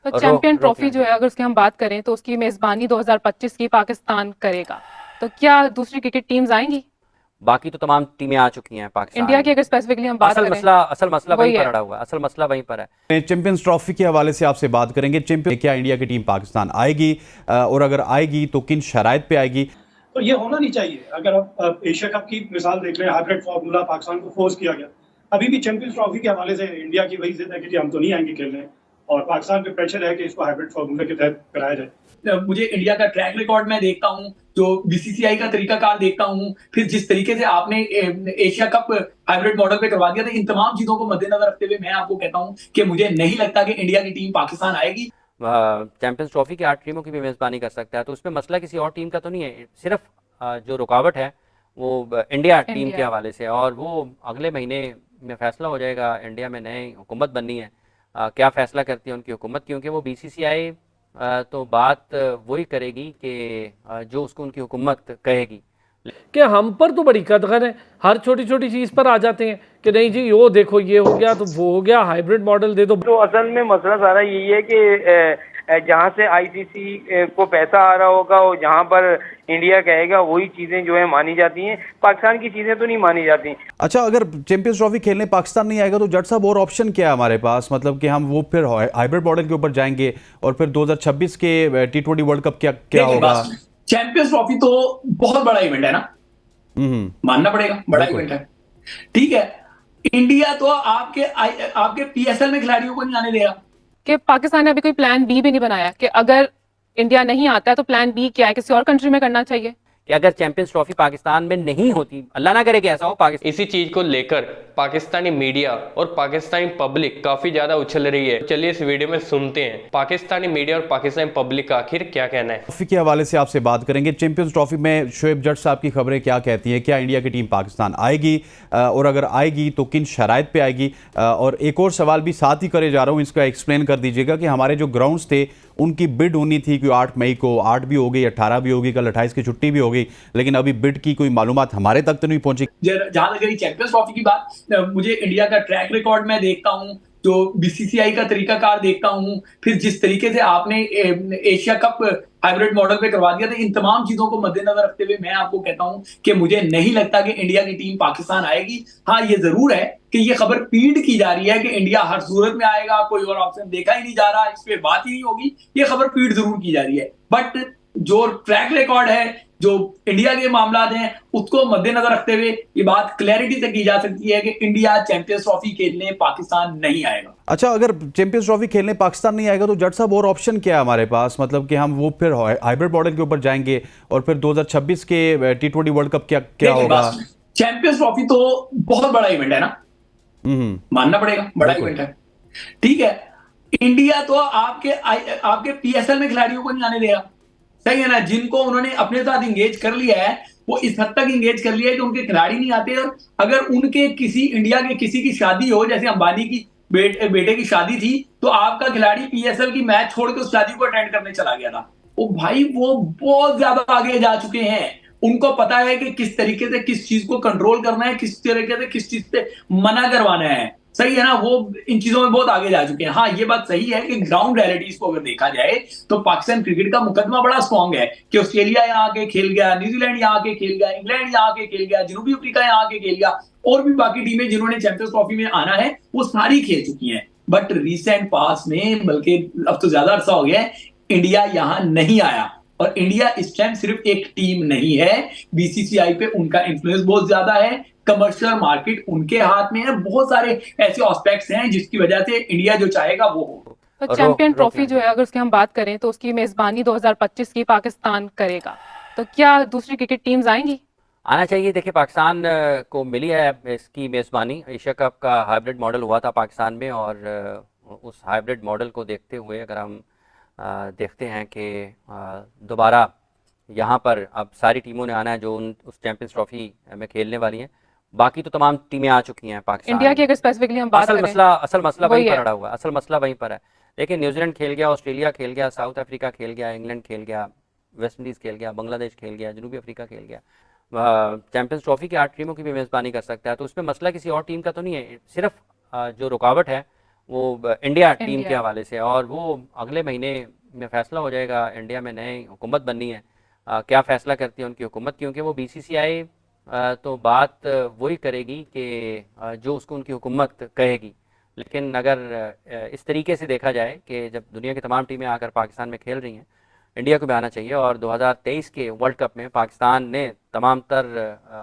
तो champion trophy जो है अगर उसकी हम बात करें तो उसकी मेजबानी 2025 की पाकिस्तान करेगा। तो क्या दूसरी क्रिकेट टीम्स आएंगी? बाकी तो तमाम टीमें आ चुकी हैं इंडिया पाकिस्तान की में। अगर स्पेसिफिकली हम बात करें, असल मसला वहीं वही पर है। अड़ा हुआ है, असल मसला वहीं पर है। चैंपियंस ट्रॉफी के हवाले से आपसे बात करेंगे। चैंपियन क्या इंडिया की टीम पाकिस्तान आएगी, और अगर आएगी तो किन शराइत पे आएगी? तो ये होना नहीं चाहिए। अगर आप एशिया कप की मिसाल देख लें, हाइब्रिड फार्मूला पाकिस्तान को फोर्स किया गया। अभी भी चैंपियंस ट्रॉफी के हवाले से इंडिया की वही जिद है कि जी हम तो नहीं आएंगे खेलने, और पाकिस्तान पे प्रेशर है कि इसको हाइब्रिड फार्मूला के तहत कराया जाए। मुझे इंडिया का ट्रैक रिकॉर्ड मैं देखता हूं, जो बीसीसीआई का तरीकाकार देखता हूं, फिर जिस तरीके से आपने एशिया कप हाइब्रिड मॉडल पे करवा दिया था, इन तमाम चीजों को मद्देनजर रखते हुए मैं आपको कहता हूं कि मुझे नहीं लगता कि इंडिया की टीम पाकिस्तान आएगी। चैंपियंस ट्रॉफी की 8 टीमों की भी मेजबानी कर सकता है, तो उसमें मसला किसी और टीम का तो नहीं है। सिर्फ जो रुकावट है वो इंडिया टीम के हवाले से, और वो अगले महीने में फैसला हो जाएगा। इंडिया में नई हुकूमत बननी है, क्या फैसला करती है उनकी हुकूमत, क्योंकि वो बीसीसीआई तो बात वही करेगी कि जो उसको उनकी हुकूमत कहेगी। कि हम पर तो बड़ी कदगन है, हर छोटी छोटी चीज़ पर आ जाते हैं कि नहीं जी यो देखो ये हो गया तो वो हो गया, हाइब्रिड मॉडल दे दो। तो असल में मसला सारा यही है कि जहाँ से आईसीसी को पैसा आ रहा होगा और जहाँ पर इंडिया कहेगा वही चीजें जो है मानी जाती हैं। पाकिस्तान की चीजें तो नहीं मानी जाती। अच्छा, अगर चैंपियंस ट्रॉफी खेलने पाकिस्तान नहीं आएगा तो जट साहब और ऑप्शन क्या है हमारे पास? मतलब कि हम वो फिर हाइब्रिड मॉडल के ऊपर जाएंगे, और फिर 2026 के T20 वर्ल्ड कप क्या होगा? चैंपियंस ट्रॉफी तो बहुत बड़ा इवेंट है ना, मानना पड़ेगा, बड़ा इवेंट है। ठीक है, इंडिया तो आपके पीएसएल में खिलाड़ियों को नहीं आने देगा। कि पाकिस्तान ने अभी कोई प्लान बी भी नहीं बनाया कि अगर इंडिया नहीं आता है तो प्लान बी क्या है, किसी और कंट्री में करना चाहिए। कि अगर चैंपियंस ट्रॉफी पाकिस्तान में नहीं होती, अल्लाह ना करे कि ऐसा हो, पाकिस्तान इसी चीज को लेकर पाकिस्तानी मीडिया और पाकिस्तानी पब्लिक काफी ज्यादा उछल रही है। चलिए इस वीडियो में सुनते हैं पाकिस्तानी मीडिया और पाकिस्तानी पब्लिक का आखिर क्या कहना है। ट्रॉफी के हवाले से आपसे बात करेंगे। चैंपियंस ट्रॉफी में शोएब जट साहब की खबरें क्या कहती हैं? क्या इंडिया की टीम पाकिस्तान आएगी, और अगर आएगी तो किन शराइत पे आएगी? और एक और सवाल भी साथ ही करे जा रहा हूँ, इसका एक्सप्लेन कर दीजिएगा कि हमारे जो ग्राउंड्स थे उनकी बिड होनी थी कि 8 मई को, 8 भी हो गई, 18 भी होगी, कल 28 की छुट्टी भी हो गई, लेकिन अभी बिड की कोई मालूमात हमारे तक तो नहीं पहुंची। जहां तक चैंपियंस ट्रॉफी की बात, मुझे इंडिया का ट्रैक रिकॉर्ड मैं देखता हूं, जो बीसीसीआई का तरीकाकार देखता हूं, फिर जिस तरीके से आपने एशिया कप हाइब्रिड मॉडल पे करवा दिया था, इन तमाम चीजों को मद्देनजर रखते हुए मैं आपको कहता हूं कि मुझे नहीं लगता कि इंडिया की टीम पाकिस्तान आएगी। हाँ, ये जरूर है कि ये खबर फीड की जा रही है कि इंडिया हर सूरत में आएगा, कोई और ऑप्शन देखा ही नहीं जा रहा, इस पे बात ही नहीं होगी, ये खबर फीड जरूर की जा रही है। बट जो ट्रैक रिकॉर्ड है, जो इंडिया के मामला हैं, उसको मद्देनजर रखते हुए ये बात क्लैरिटी से की जा सकती है कि इंडिया चैंपियंस ट्रॉफी खेलने पाकिस्तान नहीं आएगा। अच्छा, अगर चैंपियंस ट्रॉफी खेलने पाकिस्तान नहीं आएगा तो जट साहब और ऑप्शन क्या है हमारे पास? मतलब कि हम वो फिर हाइब्रिड मॉडल के ऊपर जाएंगे, और फिर 2026 के T20 वर्ल्ड कप क्या होगा? चैंपियंस ट्रॉफी तो बहुत बड़ा इवेंट है ना, मानना पड़ेगा, बड़ा इवेंट है। ठीक है, इंडिया तो आपके पीएसएल में खिलाड़ियों को नहीं आने देगा, सही है ना। जिनको उन्होंने अपने साथ इंगेज कर लिया है, वो इस हद तक इंगेज कर लिया है कि उनके खिलाड़ी नहीं आते। और अगर उनके इंडिया के किसी की शादी हो, जैसे अंबानी की बेटे की शादी थी, तो आपका खिलाड़ी पीएसएल की मैच छोड़ के उस शादी को अटेंड करने चला गया था। वो भाई वो बहुत ज्यादा आगे जा चुके हैं, उनको पता है कि किस तरीके से किस चीज को कंट्रोल करना है, किस तरीके से किस चीज से मना करवाना है, सही है ना। वो इन चीजों में बहुत आगे जा चुके हैं। हाँ, ये बात सही है कि ग्राउंड रियलिटीज को अगर देखा जाए तो पाकिस्तान क्रिकेट का मुकदमा बड़ा स्ट्रॉन्ग है कि ऑस्ट्रेलिया यहाँ आके खेल गया, न्यूजीलैंड यहाँ आके खेल गया, इंग्लैंड यहाँ आके खेल गया, जनूबी अफ्रीका यहाँ आके खेल गया, और भी बाकी टीमें जिन्होंने चैंपियंस ट्रॉफी में आना है वो सारी खेल चुकी हैं। बट रिसेंट पास में, बल्कि अब तो ज्यादा अरसा हो गया है, इंडिया यहाँ नहीं आया। और इंडिया इस टाइम सिर्फ एक टीम नहीं है, बीसीसीआई पे उनका इन्फ्लुएंस बहुत ज्यादा है, कमर्शियल मार्केट उनके हाथ में है, बहुत सारे ऐसे एस्पेक्ट्स हैं जिसकी वजह से इंडिया जो चाहेगा वो हो। तो चैंपियन ट्रॉफी जो है अगर उसकी हम बात करें तो उसकी मेजबानी 2025 की पाकिस्तान करेगा। तो क्या दूसरी क्रिकेट टीम्स आएंगी? आना चाहिए। देखिए, पाकिस्तान को मिली है इसकी मेज़बानी। एशिया कप का हाइब्रिड मॉडल हुआ था पाकिस्तान में, और उस हाइब्रिड मॉडल को देखते हुए अगर हम देखते हैं कि दोबारा यहाँ पर अब सारी टीमों ने आना है जो उस चैंपियंस ट्रॉफी में खेलने वाली हैं। बाकी तो तमाम टीमें आ चुकी हैं पाकिस्तान। इंडिया की अगर स्पेसिफिकली हम बात करें, असल मसला वहीं पर अड़ा हुआ है, असल मसला वहीं पर है। देखिए, न्यूजीलैंड खेल गया, ऑस्ट्रेलिया खेल गया, साउथ अफ्रीका खेल गया, इंग्लैंड खेल गया, वेस्ट इंडीज़ खेल गया, बांग्लादेश खेल गया, जनूबी अफ्रीका खेल गया। चैंपियंस ट्रॉफी की 8 टीमों की भी मेज़बानी कर सकता है, तो उसमें मसला किसी और टीम का तो नहीं है। सिर्फ जो रुकावट है वो इंडिया टीम इंडिया। के हवाले से, और वो अगले महीने में फैसला हो जाएगा। इंडिया में नई हुकूमत बननी है, क्या फैसला करती है उनकी हुकूमत, क्योंकि वो बीसीसीआई तो बात वही करेगी कि जो उसको उनकी हुकूमत कहेगी। लेकिन अगर इस तरीके से देखा जाए कि जब दुनिया की तमाम टीमें आकर पाकिस्तान में खेल रही हैं, इंडिया को भी आना चाहिए। और 2023 के वर्ल्ड कप में पाकिस्तान ने तमाम तर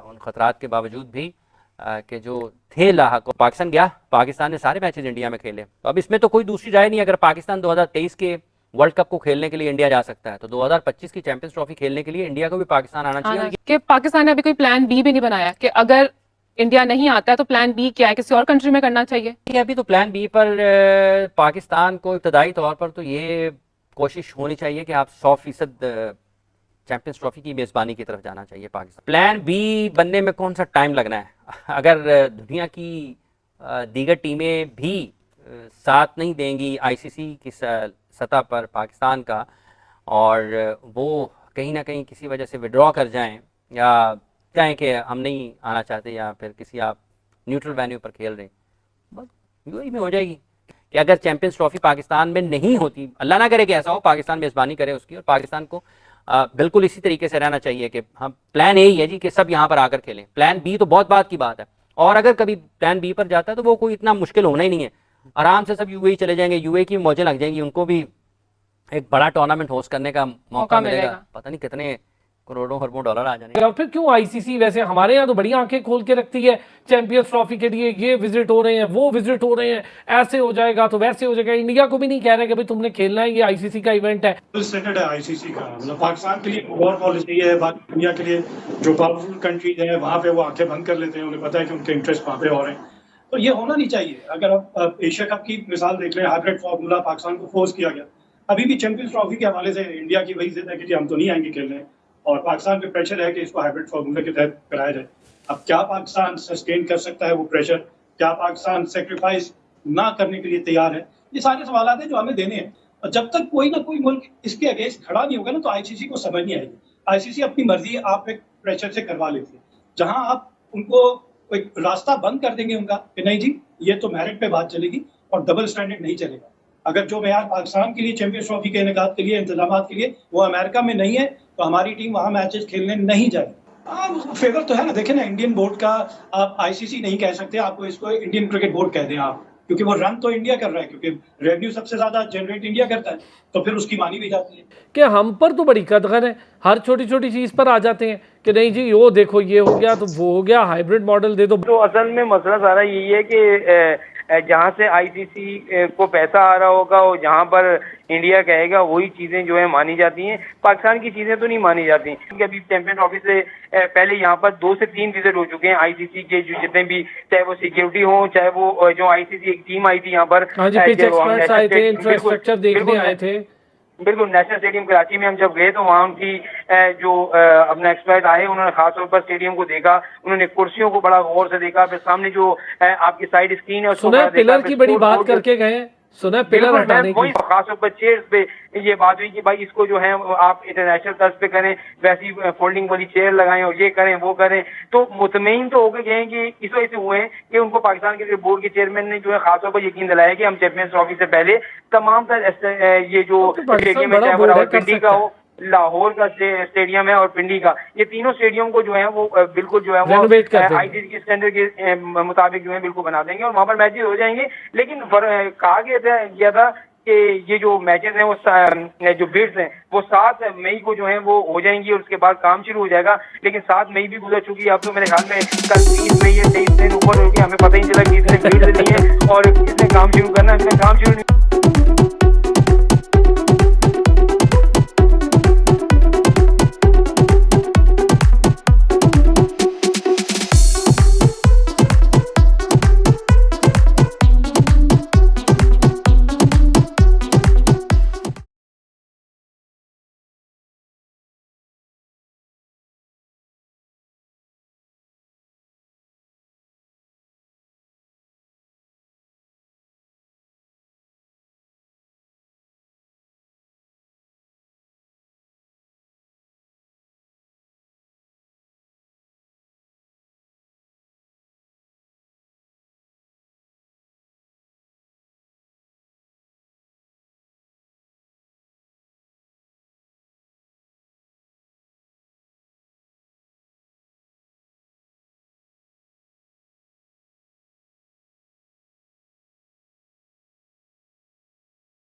उन खतरात के बावजूद भी कि जो थे लाहक, पाकिस्तान गया, पाकिस्तान ने सारे मैचेस इंडिया में खेले। तो अब इसमें तो कोई दूसरी राय नहीं। अगर पाकिस्तान 2023 के वर्ल्ड कप को खेलने के लिए इंडिया जा सकता है, तो 2025 की चैंपियंस ट्रॉफी खेलने के लिए इंडिया को भी पाकिस्तान आना चाहिए। कि पाकिस्तान ने अभी कोई प्लान बी भी नहीं बनाया कि अगर इंडिया नहीं आता है तो प्लान बी क्या है, किसी और कंट्री में करना चाहिए? अभी तो प्लान बी पर पाकिस्तान को इब्तदाई तौर पर तो ये कोशिश होनी चाहिए कि आप 100% चैंपियंस ट्रॉफी की मेज़बानी की तरफ जाना चाहिए पाकिस्तान। प्लान बी बनने में कौन सा टाइम लगना है? अगर दुनिया की दीगर टीमें भी साथ नहीं देंगी आईसीसी की सतह पर पाकिस्तान का, और वो कहीं ना कहीं किसी वजह से विड्रॉ कर जाएं या कहें कि हम नहीं आना चाहते, या फिर किसी आप न्यूट्रल वेन्यू पर खेल रहे हैं, बस यूएई में हो जाएगी कि अगर चैंपियंस ट्रॉफी पाकिस्तान में नहीं होती, अल्लाह ना करे कि ऐसा हो, पाकिस्तान मेज़बानी करे उसकी, और पाकिस्तान को बिल्कुल इसी तरीके से रहना चाहिए कि हम प्लान ए ही है जी कि सब यहाँ पर आकर खेलें। प्लान बी तो बहुत बात की बात है, और अगर कभी प्लान बी पर जाता है तो वो कोई इतना मुश्किल होना ही नहीं है। आराम से सब यूएई चले जाएंगे, यूएई की मौजें लग जाएंगी, उनको भी एक बड़ा टूर्नामेंट होस्ट करने का मौका मिलेगा। पता नहीं कितने करोड़ों खरबों डॉलर आ जाएंगे। और फिर क्यों आईसीसी, वैसे हमारे यहाँ तो बड़ी आंखें खोल के रखती है चैंपियंस ट्रॉफी के लिए, ये विजिट हो रहे हैं, वो विजिट हो रहे हैं, ऐसे हो जाएगा तो वैसे हो जाएगा। इंडिया को भी नहीं कह रहे कि भाई तुमने खेलना है, ये आईसीसी का इवेंट है। फुल स्टैंडर्ड है आईसीसी का, मतलब पाकिस्तान के लिए और पॉलिसी है, बाकी दुनिया के लिए जो पावरफुल कंट्रीज है वहाँ पे वो आंखें बंद कर लेते हैं, उन्हें पता है कि उनके इंटरेस्ट वहाँ पे हो रहे हैं। तो ये होना नहीं चाहिए। अगर आप एशिया कप की मिसाल देख लें, हाइब्रिड फॉर्मूला पाकिस्तान को फोर्स किया गया। अभी भी चैंपियंस ट्रॉफी के हवाले से इंडिया की वही जिद है कि हम तो नहीं आएंगे खेलने, और पाकिस्तान पे प्रेशर है कि इसको हाइब्रिड फॉर्मूला के तहत कराया जाए। अब क्या पाकिस्तान सस्टेन कर सकता है वो प्रेशर? क्या पाकिस्तान सेक्रीफाइस ना करने के लिए तैयार है? ये सारे सवाल हैं जो हमें देने हैं, और जब तक कोई ना कोई मुल्क इसके अगेंस्ट खड़ा नहीं होगा ना, तो आईसीसी को समझ नहीं आएगी। आईसीसी अपनी मर्जी आप एक प्रेशर से करवा लेती है, जहां आप उनको एक रास्ता बंद कर देंगे उनका कि नहीं जी ये तो मेरिट पे बात चलेगी और डबल स्टैंडर्ड नहीं चलेगा। अगर जो मैयार पाकिस्तान के लिए चैंपियंस ट्रॉफी के इनेकाद के लिए इंतजाम के लिए वो अमेरिका में नहीं है, तो हमारी टीम वहां मैचेस खेलने नहीं जाएगी। फेवर तो है ना, देखें ना, इंडियन बोर्ड का आप आईसीसी नहीं कह सकते, आपको इसको इंडियन क्रिकेट बोर्ड कह दें आप, क्योंकि वो रन तो इंडिया कर रहा है, क्योंकि रेवेन्यू सबसे ज्यादा जनरेट इंडिया करता है, तो फिर उसकी मानी भी जाती है कि हम पर तो बड़ी कदगन है, हर छोटी छोटी चीज पर आ जाते हैं कि नहीं जी वो देखो ये हो गया तो वो हो गया, हाइब्रिड मॉडल दे दो। तो असल में मसला सारा यही है कि जहाँ से आईसीसी को पैसा आ रहा होगा और जहाँ पर इंडिया कहेगा वही चीजें जो है मानी जाती हैं। पाकिस्तान की चीजें तो नहीं मानी जाती, क्योंकि अभी चैंपियन ट्रॉफी से पहले यहाँ पर 2 से 3 विजिट हो चुके हैं आईसीसी के, जो जितने भी, चाहे वो सिक्योरिटी हो, चाहे वो जो आईसीसी एक टीम आई थी यहाँ पर, हाँ जी, पिच एक्सपर्ट्स आए थे, इंफ्रास्ट्रक्चर देखने आए थे। बिल्कुल, नेशनल स्टेडियम कराची में हम जब गए तो वहाँ उनकी जो अपना एक्सपर्ट आए, उन्होंने खासतौर पर स्टेडियम को देखा, उन्होंने कुर्सियों को बड़ा गौर से देखा, फिर सामने जो आपकी साइड स्क्रीन है सुना पिलर की बड़ी बात करके गए, सुना पिलर हटाने की, खासतौर पर चेयर्स पे ये बात हुई कि भाई इसको जो है आप इंटरनेशनल तर्ज पे करें, वैसी फोल्डिंग वाली चेयर लगाएं और ये करें वो करें। तो मुतमईन तो होकर गए कि इस वजह से हुए हैं कि उनको पाकिस्तान के बोर्ड के चेयरमैन ने जो है खासतौर पर यकीन दिलाया कि हम चैंपियंस ट्रॉफी से पहले तमाम ये जो स्टेडियम है, चाहे वो रावलपिंडी का हो, लाहौर का स्टेडियम है और पिंडी का, ये तीनों स्टेडियम को जो है वो बिल्कुल जो है वो आईसीसी के स्टैंडर्ड के मुताबिक जो है बिल्कुल बना देंगे और वहां पर मैचेस हो जाएंगे। लेकिन कहा गया था कि ये जो मैचेस हैं वो जो बिड्स हैं वो 7 मई को जो है वो हो जाएंगी और उसके बाद काम शुरू हो जाएगा। लेकिन 7 मई भी गुजर चुकी है, अब तो मेरे ख्याल में कल 30 मई है, 23 दिन ऊपर हो गया, हमें पता ही नहीं चला कि इसने बिड्स नहीं है और किसने काम शुरू करना है, इसने काम शुरू नहीं।